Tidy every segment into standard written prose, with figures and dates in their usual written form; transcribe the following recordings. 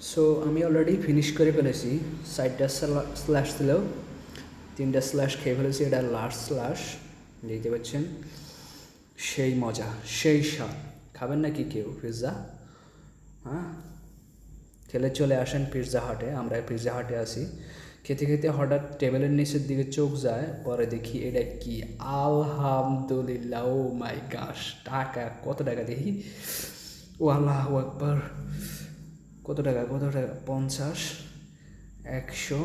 So আমি already finish করে ফেলেছি। 4টা স্ল্যাশ ছিল, 3টা স্ল্যাশ খেয়ে ফেলেছি, এটা লাস্ট স্ল্যাশ। দেখতে পাচ্ছেন, সেই মজা, সেই স্বাদ। খাবেন নাকি কেউ পিৎজা? হ্যাঁ, খেলে চলে আসেন পিৎজা হাটে। আমরা পিৎজা হাটে আসি। খেতে খেতে হঠাৎ টেবিলের নিচের দিকে চোখ যায়, পরে দেখি এটা কি, আলহামদুলিল্লাহ, ও মাই গাশ। টাকা কত টাকা দেখি, ও আল্লাহু আকবার। কত টাকা, কত টাকা? 50, 100,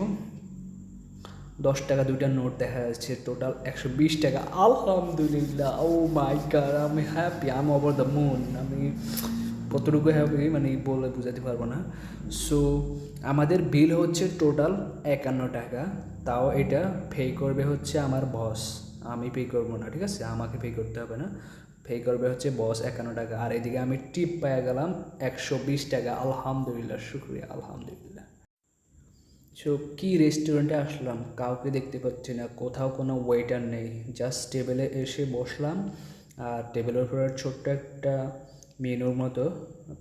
10 টাকা দুইটা নোট দেখা যাচ্ছে, টোটাল 120 টাকা। আলহামদুলিল্লাহ, ও মাই গড, আমি happy, I am over the moon. আমি কতটুকু হ্যাপি মানে বলে বোঝাতে পারবো না। সো আমাদের বিল হচ্ছে টোটাল 51 টাকা। তাও এটা পে করবে হচ্ছে আমার বস, আমি পে করবো না, ঠিক আছে? আমাকে পে করতে হবে না, পে করবে হচ্ছে বস 51 টাকা। আর এদিকে আমি টিপ পেয়ে গেলাম 120 টাকা। আলহামদুলিল্লাহ, শুক্রিয়া, আলহামদুলিল্লাহ। সো কী রেস্টুরেন্টে আসলাম, কাউকে দেখতে পাচ্ছি না, কোথাও কোনো ওয়েটার নেই। জাস্ট টেবিলে এসে বসলাম, আর টেবিলের উপরে ছোট্ট একটা মেনুর মতো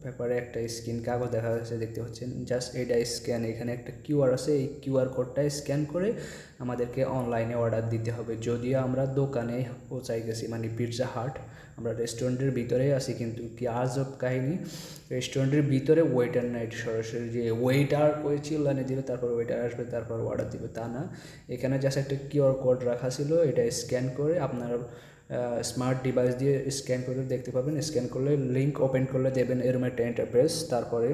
পেপারে একটা স্ক্যান কাগজ দেখা যাচ্ছে, দেখতে পাচ্ছেন। জাস্ট এটা স্ক্যান, এখানে একটা কিউআর আছে, এই কিউআর কোডটা স্ক্যান করে আমাদেরকে অনলাইনে অর্ডার দিতে হবে। যদিও আমরা দোকানে পৌঁছাই গেছি, মানে পিৎজা হাট, আমরা রেস্টুরেন্টের ভিতরেই আছি, কিন্তু কি আজব কাহিনী, রেস্টুরেন্টের ভিতরে ওয়েটার নাই। সরাসরি যে ওয়েটার করে চিল্লানি দিবে, তারপর ওয়েটার আসবে, তারপর অর্ডার দিবে, তা না। এখানে জাস্ট একটা কিউআর কোড রাখা ছিল, এটা স্ক্যান করে আপনার স্মার্ট ডিভাইস দিয়ে স্ক্যান করে দেখতে পাবেন। স্ক্যান করলে লিঙ্ক ওপেন করলে দেবেন এরকম একটা ইন্টারফেস। তারপরে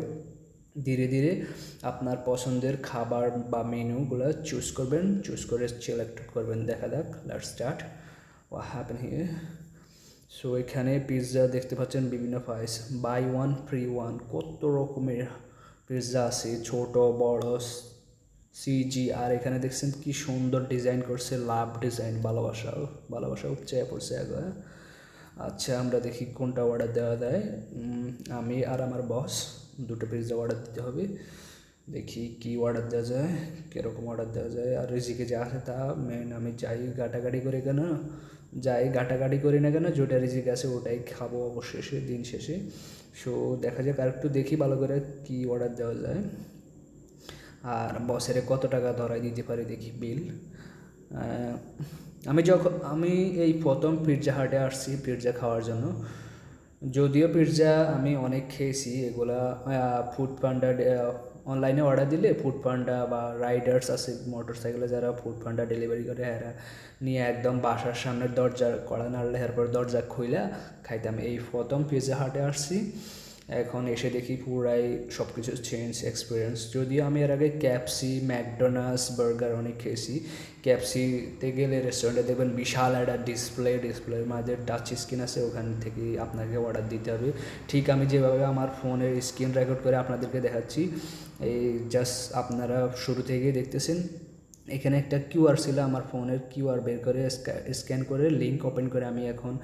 ধীরে ধীরে আপনার পছন্দের খাবার বা মেনুগুলো চুজ করবেন, চুজ করে সিলেক্ট করবেন। দেখা যাক, let's start. What happen here? So এখানে পিৎজা দেখতে পাচ্ছেন, বিভিন্ন price, buy one free one, কত রকমের পিৎজা আছে, ছোট বড় সিজি। আর এখানে দেখছেন কি সুন্দর ডিজাইন করছে, লাভ ডিজাইন, ভালোবাসা, ভালোবাসা উপচে পড়ছে একবার। আচ্ছা, আমরা দেখি কোনটা অর্ডার দেওয়া যায়। আমি আর আমার বস দুটো পিৎজা অর্ডার দিতে হবে। দেখি কি অর্ডার দেওয়া যায়, কীরকম অর্ডার দেওয়া যায়। আর রিজিকে যা আছে তা মেন, আমি যাই গাটাগাড়ি করে কেন, যাই গাটাগাড়ি করি না কেন, যেটা রিজিক আছে ওটাই খাবো অবশেষে, দিন শেষে। সো দেখা যাক, আর একটু দেখি ভালো করে কি অর্ডার দেওয়া যায়, আর বসের কত টাকা ধরাই দিতে পারি, দেখি বিল। আমি এই প্রথম পিৎজা হাটে আসছি পিৎজা খাওয়ার জন্য। যদিও পিৎজা আমি অনেক খেয়েছি, এগুলা ফুড পান্ডা, অনলাইনে অর্ডার দিলে ফুড পান্ডা বা রাইডার্স আছে মোটর সাইকেলে, যারা ফুড পান্ডা ডেলিভারি করে, এরা নিয়ে একদম বাসার সামনের দরজা কড়া নাড়লে এরপর দরজা খুইলা খাইতাম। এই প্রথম পিৎজা হাটে আসছি, এখন এসে দেখি পুরাই সব কিছু চেঞ্জ এক্সপিরিয়েন্স। যদিও আমি এর আগে ক্যাপসি, ম্যাকডোনাল্ডস, বার্গার অনেক খেয়েছি। ক্যাপসিতে গেলে রেস্টুরেন্টে দেখবেন বিশাল একটা ডিসপ্লের মাঝে টাচ স্ক্রিন আছে, ওখান থেকে আপনাকে অর্ডার দিতে হবে। ঠিক আমি যেভাবে আমার ফোনের স্ক্রিন রেকর্ড করে আপনাদেরকে দেখাচ্ছি, এই জাস্ট আপনারা শুরু থেকেই দেখতেছেন। এখানে একটা কিউআর ছিল, আমার ফোনের কিউআর বের করে স্ক্যান করে লিঙ্ক ওপেন করে আমি এখন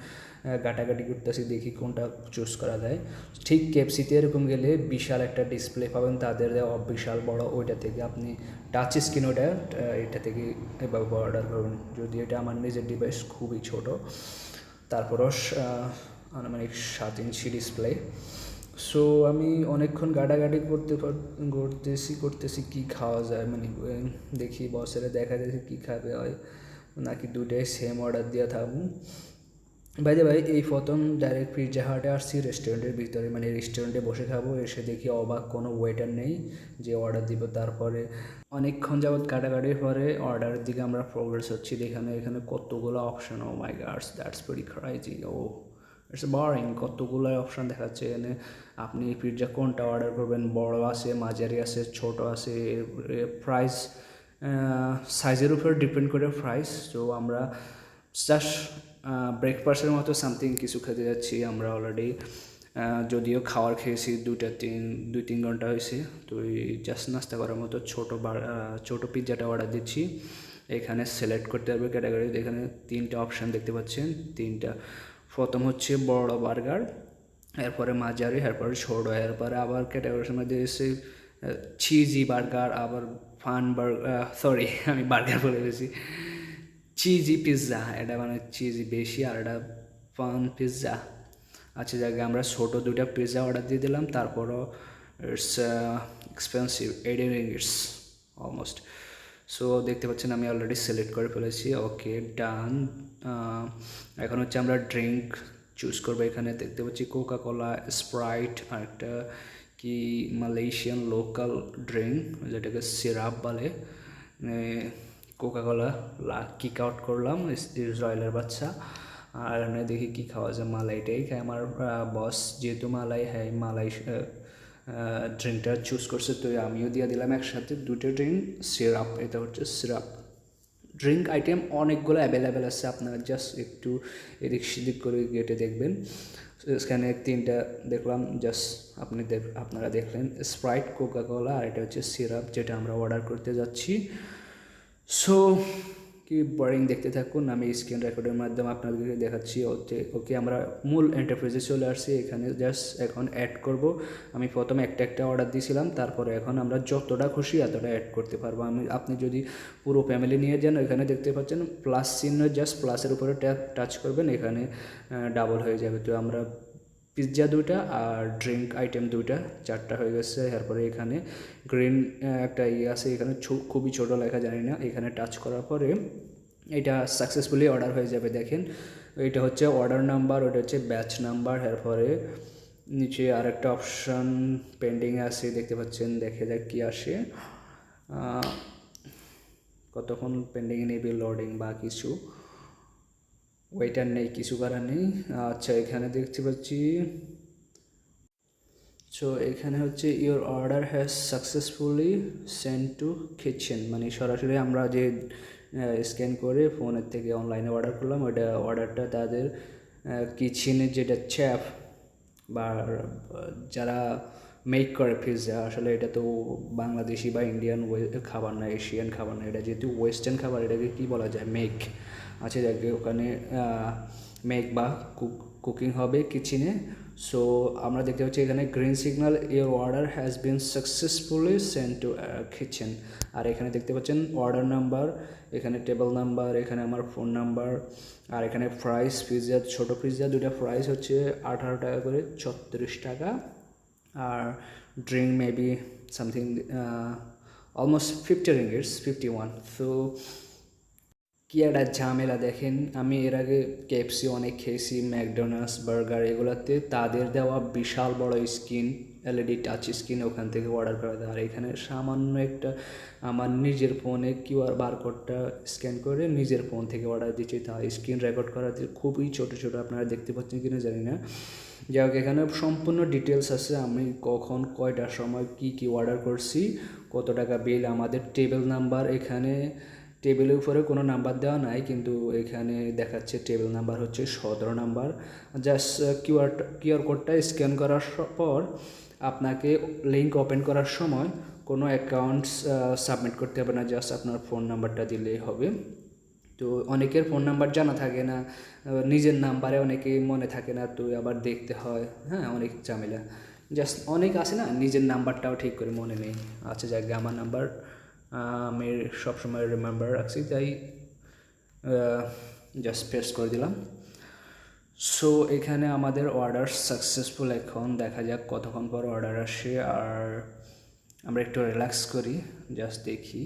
ঘাটাঘাটি করতেছি, দেখি কোনটা চুজ করা যায়। ঠিক কেএফসিতে এরকম গেলে বিশাল একটা ডিসপ্লে পাবেন তাদের দেওয়া, বিশাল বড়, ওইটা থেকে আপনি টাচ স্ক্রিন, ওটা এটা থেকে এভাবে অর্ডার করবেন। যদি এটা আমার নিজের ডিভাইস খুবই ছোট, তারপরও আনুমানিক 7 ইঞ্চি ডিসপ্লে। সো আমি অনেকক্ষণ গাড়াগাড়ি করতেছি কী খাওয়া যায়, মানে দেখি বসেরা দেখা যাচ্ছে কী খাবে হয়, নাকি দুটাই সেম অর্ডার দিয়ে থাকবো। বাইরে ভাই, এই প্রথম ডাইরেক্ট পিৎজা হাটে আসছি রেস্টুরেন্টের ভিতরে, মানে রেস্টুরেন্টে বসে খাবো। এসে দেখি অবাক, কোনো ওয়েটার নেই যে অর্ডার দিব। তারপরে অনেকক্ষণ যাবৎ কাটাকাটির পরে অর্ডারের দিকে আমরা প্রোগ্রেস হচ্ছি। এখানে কতগুলো option, oh my god, that's very crazy, oh it's boring. কতগুলো অপশান দেখাচ্ছে এখানে, আপনি পিৎজা কোনটা অর্ডার করবেন, বড় আছে, মাঝারি আছে, ছোট আছে, প্রাইস সাইজের উপর ডিপেন্ড করে প্রাইস। তো আমরা জাস্ট ব্রেকফাস্টের মতো সামথিং কিছু খেতে যাচ্ছি আমরা অলরেডি। যদিও খাওয়ার খেয়েছি 2-3 ঘন্টা হয়েছে, তো এই জাস্ট নাস্তা করার মতো ছোটো পিৎজাটা অর্ডার দিচ্ছি। এখানে সিলেক্ট করতে হবে ক্যাটাগরি, এখানে 3টা অপশান দেখতে পাচ্ছেন, 3টা। প্রথম হচ্ছে বড় বার্গার, এরপরে মাঝারি, এরপরে ছোটো, এরপরে আবার ক্যাটাগরির মধ্যে এসে চিজি বার্গার, আবার ফান বার্গার, সরি আমি বার্গার বলে গেছি, চিজি পিৎজা, এটা মানে চিজি বেশি, আর এটা ফান পিৎজা। আচ্ছা, জায়গায় আমরা ছোটো 2টা পিৎজা অর্ডার দিয়ে দিলাম। তারপরও it's expensive 80 ringgits almost. So দেখতে পাচ্ছেন আমি অলরেডি সিলেক্ট করে ফেলেছি। ওকে, ডান। এখন হচ্ছে আমরা ড্রিঙ্ক চুজ করবো। এখানে দেখতে পাচ্ছি কোকা কোলা, স্প্রাইট, আর একটা কি মালয়েশিয়ান লোকাল ড্রিঙ্ক যেটাকে সিরাপ বলে। কোকা কোলা কিক আউট করলাম, ইসরায়েলের বাচ্চা। আর এখানে দেখি কী খাওয়া যায়, মালাইটাই খাই আমার বস, যেহেতু মালাই, হ্যাঁ মালাই ড্রিঙ্কটা চুজ করছে, তো আমিও দিয়ে দিলাম একসাথে দুটো ড্রিঙ্ক। সিরাপ, এটা হচ্ছে সিরাপ। ড্রিঙ্ক আইটেম অনেকগুলো অ্যাভেলেবেল আছে, আপনারা জাস্ট একটু এদিক সেদিক করে গেটে দেখবেন। এখানে 3টা দেখলাম, জাস্ট আপনারা দেখলেন স্প্রাইট, কোকা কোলা, আর এটা হচ্ছে সিরাপ যেটা আমরা অর্ডার করতে যাচ্ছি। সো কি বোরিং দেখতে থাকুন, আমি স্ক্রিন রেকর্ডের মাধ্যমে আপনাদেরকে দেখাচ্ছি। ওকে আমরা মূল এন্টারপ্রাইজে চলে আসছি। এখানে জাস্ট এখন অ্যাড করব। আমি প্রথমে একটা অর্ডার দিয়েছিলাম, তারপরে এখন আমরা যতটা খুশি এতটা অ্যাড করতে পারবো। আপনি যদি পুরো ফ্যামিলি নিয়ে যান, এখানে দেখতে পাচ্ছেন প্লাস চিহ্ন, জাস্ট প্লাসের উপরে টাচ করবেন, এখানে ডাবল হয়ে যাবে। তো আমরা পিৎজা 2টা আর ড্রিঙ্ক আইটেম 2টা, 4টা হয়ে গেছে। এরপরে এখানে গ্রিন একটা আছে, এখানে খুবই ছোটো লেখা, জানি না, এখানে টাচ করার পরে এটা সাকসেসফুলি অর্ডার হয়ে যাবে। দেখেন এটা হচ্ছে অর্ডার নাম্বার, ওটা হচ্ছে ব্যাচ নাম্বার। এরপরে নিচে আরেকটা অপশান পেন্ডিং আছে, দেখতে পাচ্ছেন, দেখে যাক কী আসে, কতক্ষণ পেন্ডিংয়ে নেবে, লোডিং বা কিছু, ওয়েটার নেই, কিছু করার নেই। আচ্ছা, এখানে দেখতে পাচ্ছি, সো এখানে হচ্ছে your order has successfully send to kitchen, মানে সরাসরি আমরা যে স্ক্যান করে ফোনের থেকে অনলাইনে অর্ডার করলাম, ওইটা অর্ডারটা তাদের কিচেনের যেটা চ্যাফ বা যারা মেক করে পিৎজা, আসলে এটা তো বাংলাদেশি বা ইন্ডিয়ান খাবার না, এশিয়ান খাবার না, এটা যেহেতু ওয়েস্টার্ন খাবার, এটাকে কী বলা যায়, মেক। আচ্ছা, যাকে ওখানে মেক বা কুকিং হবে কিচেনে। সো আমরা দেখতে পাচ্ছি এখানে green signal, your order has been successfully send to kitchen. আর এখানে দেখতে পাচ্ছেন অর্ডার নাম্বার, এখানে টেবিল নাম্বার, এখানে আমার ফোন নাম্বার, আর এখানে প্রাইস, পিৎজা ছোটো পিৎজা 2টা প্রাইস হচ্ছে 18 টাকা করে, 36 টাকা। আর drink maybe something almost 50 ringgits, 51। So কি একটা ঝামেলা দেখেন, আমি এর আগে KFC অনেক খেয়েছি, ম্যাকডোনাল্ডস, বার্গার, এগুলোতে তাদের দেওয়া বিশাল বড় স্ক্রিন, LED টাচ স্ক্রিন, ওখান থেকে অর্ডার করা দেয়। আর এখানে সামান্য একটা আমার নিজের ফোনে QR বারকোডটা স্ক্যান করে নিজের ফোন থেকে অর্ডার দিচ্ছি, তা স্ক্রিন রেকর্ড করা খুবই ছোটো ছোটো, আপনারা দেখতে পাচ্ছেন কিনা জানি না। যাই হোক, এখানে সম্পূর্ণ ডিটেলস আছে, আমি কখন কয়টার সময় কি অর্ডার করছি, কত টাকা বিল, আমাদের টেবিল নাম্বার, এখানে টেবিলের উপরে কোনো নাম্বার দেওয়া নাই, কিন্তু এখানে দেখাচ্ছে টেবিল নাম্বার হচ্ছে 17 নাম্বার। জাস্ট কিউআর কোডটা স্ক্যান করার পর আপনাকে লিঙ্ক ওপেন করার সময় কোনো অ্যাকাউন্টস সাবমিট করতে হবে না, জাস্ট আপনার ফোন নাম্বারটা দিলেই হবে। তো অনেকের ফোন নাম্বার জানা থাকে না, নিজের নাম্বারে অনেকেই মনে থাকে না, তো আবার দেখতে হয়, হ্যাঁ অনেক ঝামেলা। জাস্ট অনেক আছে না, নিজের নাম্বারটাও ঠিক করে মনে নেই। আচ্ছা, যাক, আমার নাম্বার আমি সবসময় রিমেম্বার রাখছি, তাই জাস্ট প্রেস করে দিলাম। সো এখানে আমাদের অর্ডার সাকসেসফুল, এখন দেখা যাক কতক্ষণ পর অর্ডার আসে। আর আমরা একটু রিল্যাক্স করি, জাস্ট দেখি।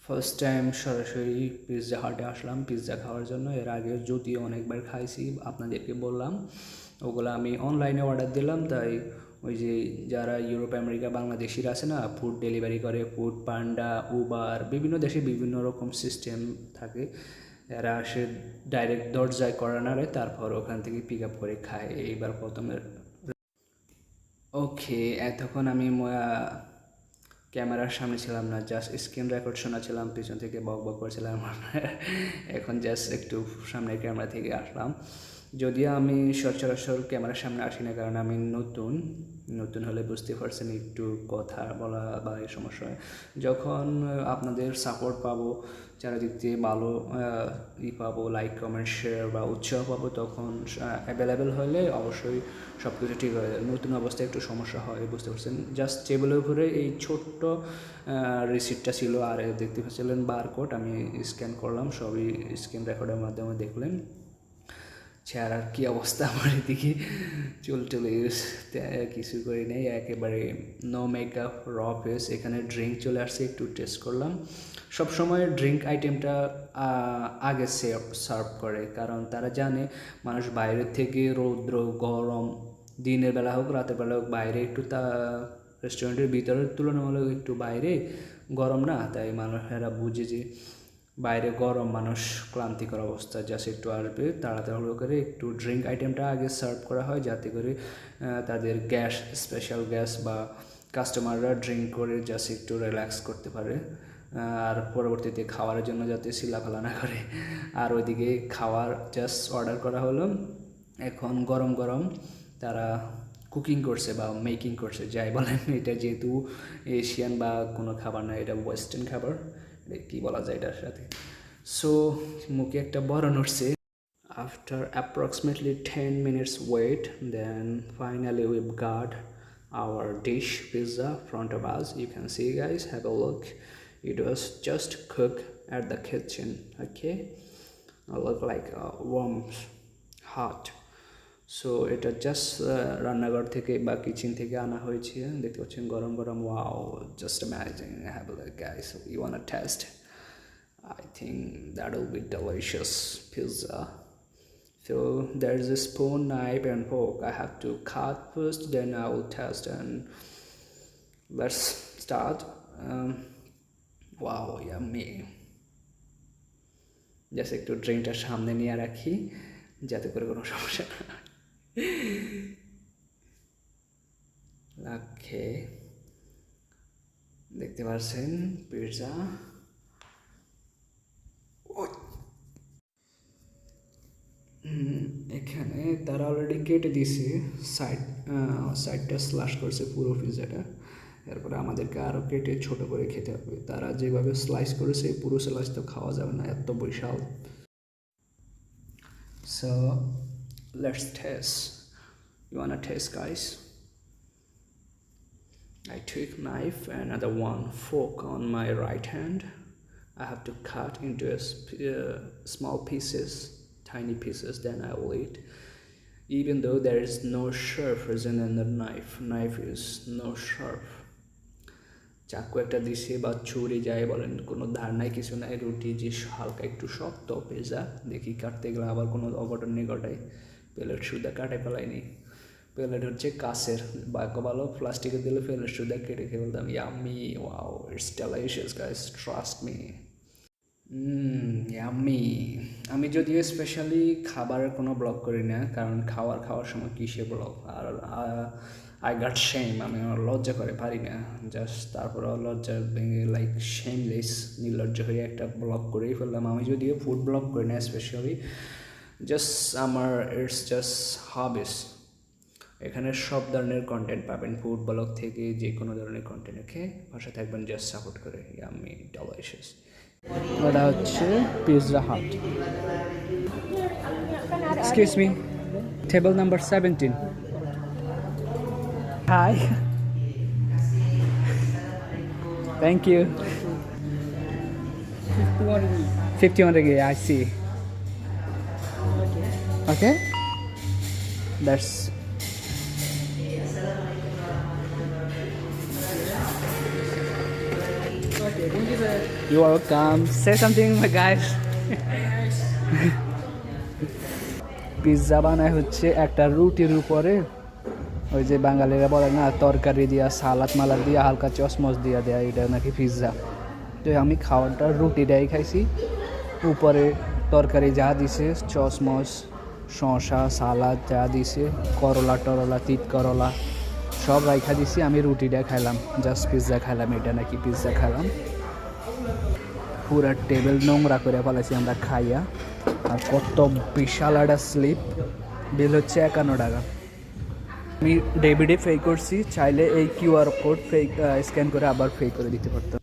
ফার্স্ট টাইম সরাসরি পিৎজা হাটে আসলাম পিৎজা খাওয়ার জন্য, এর আগে যদিও অনেকবার খাইছি, আপনাদেরকে বললাম ওগুলো আমি অনলাইনে অর্ডার দিলাম। তাই ওই যে যারা ইউরোপ, আমেরিকা, বাংলাদেশিরা আছে না, ফুড ডেলিভারি করে, ফুড পান্ডা, উবার, বিভিন্ন দেশে বিভিন্ন রকম সিস্টেম থাকে, এরা আসে ডাইরেক্ট দরজায় কর্নারে, তারপর ওখান থেকে পিক আপ করে খায়। এইবার প্রথমে ওকে, এতক্ষণ আমি ক্যামেরার সামনে ছিলাম না, জাস্ট স্ক্রিন রেকর্ড শোনাছিলাম, পিছন থেকে বক বক করছিলাম। এখন জাস্ট একটু সামনে ক্যামেরা থেকে আসলাম, যদিও আমি সচরাচর ক্যামেরার সামনে আসি না, কারণ আমি নতুন হলে বুঝতে পারছেন একটু কথা বলা বা এই সমস্যা হয়। যখন আপনাদের সাপোর্ট পাবো, চারিদিক দিয়ে ভালো পাবো, লাইক, কমেন্ট, শেয়ার বা উৎসাহ পাবো, তখন অ্যাভেলেবেল হলে অবশ্যই সব কিছু ঠিক হয়ে যায়। নতুন অবস্থায় একটু সমস্যা হয়, বুঝতে পারছেন। জাস্ট টেবিলের উপরে এই ছোট্ট রিসিপ্টটা ছিল, আর দেখতে পাচ্ছিলেন বারকোড, আমি স্ক্যান করলাম, সবই স্ক্রিন রেকর্ডের মাধ্যমে দেখলেন। চেহারার কী অবস্থা আমার এদিকে, চুল টুল ইউজ কিছু করি নেই, একেবারে নো মেকআপ, র ফেস। এখানে ড্রিঙ্ক চলে আসছে, একটু টেস্ট করলাম। সবসময় ড্রিঙ্ক আইটেমটা আগে সার্ভ করে, কারণ তারা জানে মানুষ বাইরের থেকে রৌদ্র গরম দিনের বেলা হোক রাতের বেলা হোক বাইরে একটু রেস্টুরেন্টের ভিতরের তুলনামূলক একটু বাইরে গরম না, তাই মানুষেরা বুঝে যে বাইরে গরম, মানুষ ক্লান্তিকর অবস্থা, জাস্ট একটু আসবে তাড়াতাড়ি করে একটু ড্রিঙ্ক আইটেমটা আগে সার্ভ করা হয়, যাতে করে তাদের গ্যাস, স্পেশাল গ্যাস বা কাস্টমাররা ড্রিঙ্ক করে জাস্ট একটু রিল্যাক্স করতে পারে, আর পরবর্তীতে খাওয়ার জন্য যাতে চিল্লাফালা না করে। আর ওইদিকে খাওয়ার জাস্ট অর্ডার করা হলো, এখন গরম গরম তারা কুকিং করছে বা মেকিং করছে, যাই বলেন। এটা যেহেতু এশিয়ান বা কোনো খাবার না, এটা ওয়েস্টার্ন খাবার, কী বলা যায় এটার সাথে। সো মুখে একটা বরণ উঠছে। After approximately 10 minutes wait, then finally we've got our dish pizza in front of us. You can see guys, have a look. It was just cooked at the kitchen, okay? It look like warm, hot. So এটা just রান্নাঘর থেকে বা kitchen থেকে আনা হয়েছে, দেখতে পাচ্ছেন গরম গরম। Wow, just imagine, have a look guys, you want to taste? I think that will be delicious pizza. So there's a spoon, knife and fork. I have to cut first, then I will test, and let's start. Wow, yummy. Just একটু ড্রিঙ্কটা সামনে নিয়ে রাখি যাতে করে কোনো সমস্যা না হয়। ওকে, দেখতে পাচ্ছেন পিৎজা। এখানে তারা অলরেডি কেটে দিয়েছে, সাইডটা স্ল্যাশ করছে পুরো পিৎজাটা, এরপরে আমাদেরকে আরও কেটে ছোট করে খেতে হবে। তারা যেভাবে স্লাইস করেছে পুরো স্লাইস তো খাওয়া যাবে না, এত বিশাল। So let's taste. You wanna taste, guys? I took knife and another one fork on my right hand. I have to cut into small pieces, tiny pieces, then I will eat. Even though there is no sharp present in the knife is no sharp. চাকু একটা দিছে বা ছুরি যাই বলেন, কোনো ধার নাই, কিছু নাই। রুটি যে হালকা একটু শক্ত পেঁজা, দেখি কাটতে গেলে আবার কোনো অঘটন নেই ঘটাই। প্লেট সুদ্ধা কাটে ফেলাইনি, প্লেট হচ্ছে কাচের, বাক্য ভালো প্লাস্টিকের দিলে প্লেট সুদ্ধা কেটে খেয়ে বলতাম yummy. Wow, it's delicious guys, trust me. Yummy. আমি যদিও স্পেশালি খাবারের কোনো ব্লগ করি না, কারণ খাওয়ার সময় কিসে ব্লগ, আর আই গট শেম, আমি আমার লজ্জা করে পারি না, জাস্ট তারপরেও লজ্জা ভেঙে লাইক শেমলেস নির্লজ্জ হয়ে একটা ব্লগ করেই ফেললাম। আমি যদিও ফুড ব্লগ করি না স্পেশালি, জাস্ট আমার ইটস জাস্ট হবিস। এখানে সব ধরনের কন্টেন্ট পাবেন, ফুড ব্লগ থেকে যে কোনো ধরনের কন্টেন্ট। ওকে, পাশে থাকবেন, জাস্ট সাপোর্ট করে। Yummy, delicious. ওটা হচ্ছে Pizza Hut. Excuse me, table number 17. Hi. Thank you. 51 ringgit, I see. Okay. That's you are welcome. Say something, my guys. Pizza বানায় হচ্ছে একটা রুটির উপরে, ওই যে বাঙালিরা বলে না তরকারি দিয়া সালাদ মালাদ দিয়া হালকা চসমচ দিয়া দেয়া, এটা নাকি পিৎজা। তো আমি খাওয়ারটা রুটিটাই খাইছি, উপরে তরকারি যা দিছে চসমচ শসা সালাদ যা দিছে, করলা টরলা তিত করলা সব রাইখা দিছি, আমি রুটিটা খাইলাম, জাস্ট পিৎজা খাইলাম, এটা নাকি পিৎজা খাইলাম। পুরা টেবিল নোংরা করে ফেলাইছি আমরা খাইয়া। আর কত বিশাল একটা স্লিপ, বিল হচ্ছে 51 টাকা। আমি ডেবিটে পে করছি, চাইলে এই কিউআর কোড স্ক্যান করে আবার পে করে দিতে পারতাম।